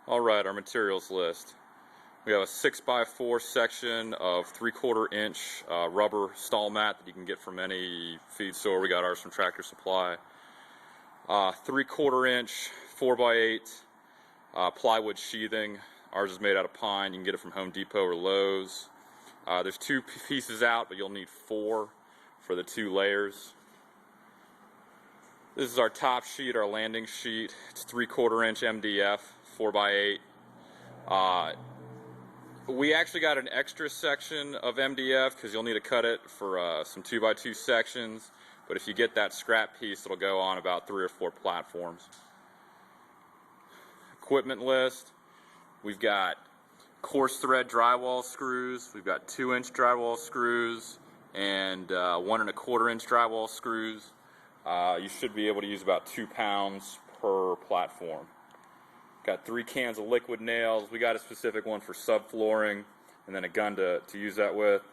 Alright, our materials list. We have a 6x4 section of 3/4 inch rubber stall mat that you can get from any feed store. We got ours from Tractor Supply. 3/4 inch 4x8 plywood sheathing. Ours is made out of pine. You can get it from Home Depot or Lowe's. There's 2 pieces out, but you'll need 4 for the 2 layers. This is our top sheet, our landing sheet. It's 3/4 inch MDF, 4x8. We actually got an extra section of MDF because you'll need to cut it for some 2x2 sections. But if you get that scrap piece, it'll go on about 3 or 4 platforms. Equipment list. We've got coarse thread drywall screws. We've got 2-inch drywall screws and 1 1/4 inch drywall screws. You should be able to use about 2 pounds per platform. Got 3 cans of liquid nails. We got a specific one for subflooring, and then a gun to use that with.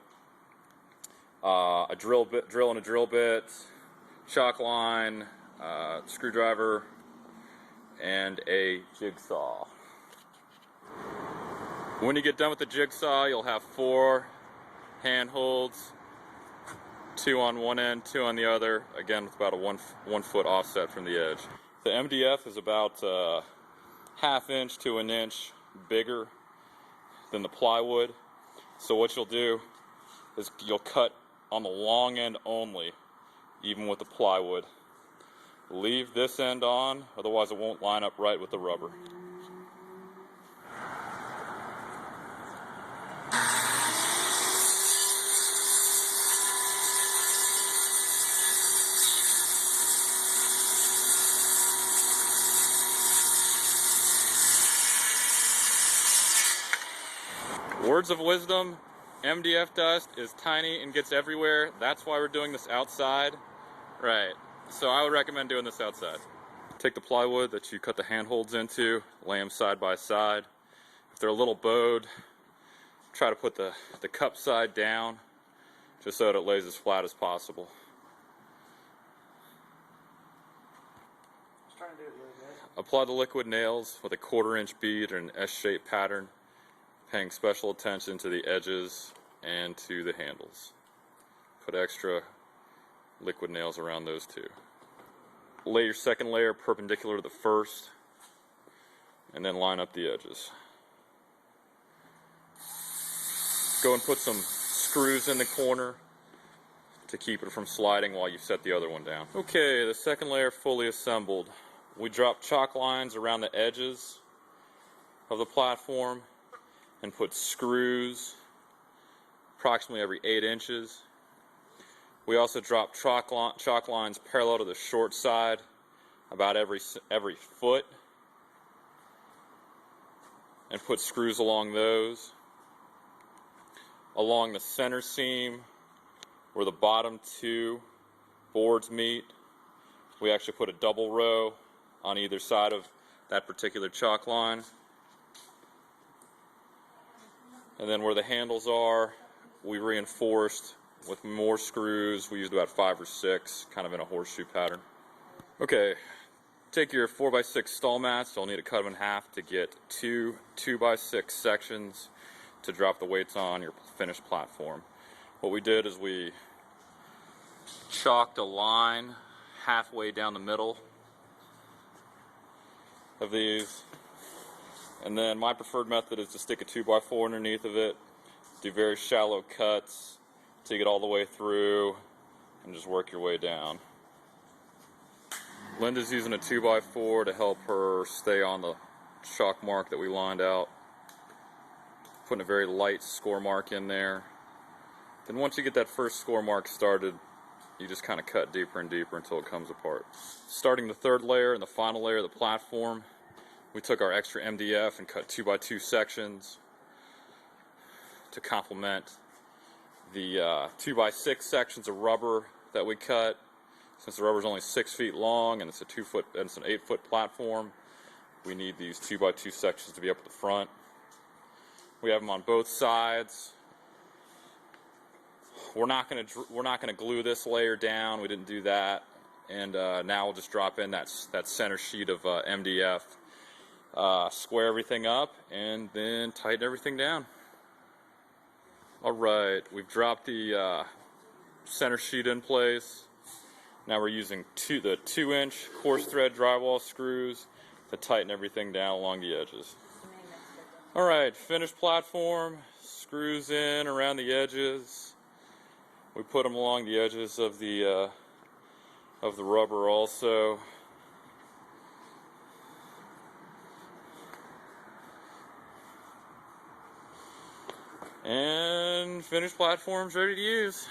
A drill and a drill bit, chalk line, screwdriver, and a jigsaw. When you get done with the jigsaw, you'll have 4 handholds. 2 on one end, 2 on the other, again with about a 1 foot offset from the edge. The MDF is about 1/2 inch to 1 inch bigger than the plywood. So what you'll do is you'll cut on the long end only, even with the plywood. Leave this end on, otherwise it won't line up right with the rubber. Words of wisdom, MDF dust is tiny and gets everywhere. That's why we're doing this outside. Right, so I would recommend doing this outside. Take the plywood that you cut the handholds into, lay them side by side. If they're a little bowed, try to put the cup side down just so that it lays as flat as possible. Just trying to do it really good. Apply the liquid nails with a 1/4 inch bead or an S-shaped pattern, paying special attention to the edges and to the handles. Put extra liquid nails around those two. Lay your second layer perpendicular to the first, and then line up the edges. Go and put some screws in the corner to keep it from sliding while you set the other one down. Okay, the second layer fully assembled. We drop chalk lines around the edges of the platform and put screws approximately every 8 inches. We also drop chalk lines parallel to the short side about every foot, and put screws along those. Along the center seam where the bottom 2 boards meet, we actually put a double row on either side of that particular chalk line. And then where the handles are, we reinforced with more screws. We used about 5 or 6, kind of in a horseshoe pattern. Okay, take your 4x6 stall mats. You'll need to cut them in half to get 2 2x6 sections to drop the weights on your finished platform. What we did is we chalked a line halfway down the middle of these. And then my preferred method is to stick a 2x4 underneath of it, do very shallow cuts till you get all the way through, and just work your way down. Linda's using a 2x4 to help her stay on the chalk mark that we lined out. Putting a very light score mark in there. Then once you get that first score mark started, you just kind of cut deeper and deeper until it comes apart. Starting the third layer and the final layer of the platform, we took our extra MDF and cut 2x2 sections to complement the 2x6 sections of rubber that we cut. Since the rubber is only 6 feet long and it's an 8 foot platform, we need these 2x2 sections to be up at the front. We have them on both sides. We're not going to glue this layer down. We didn't do that. And now we'll just drop in that center sheet of MDF. square everything up, and then tighten everything down. Alright, we've dropped the center sheet in place. Now we're using the 2-inch coarse thread drywall screws to tighten everything down along the edges. Alright, finished platform, screws in around the edges. We put them along the edges of the rubber also. And finished platform's ready to use.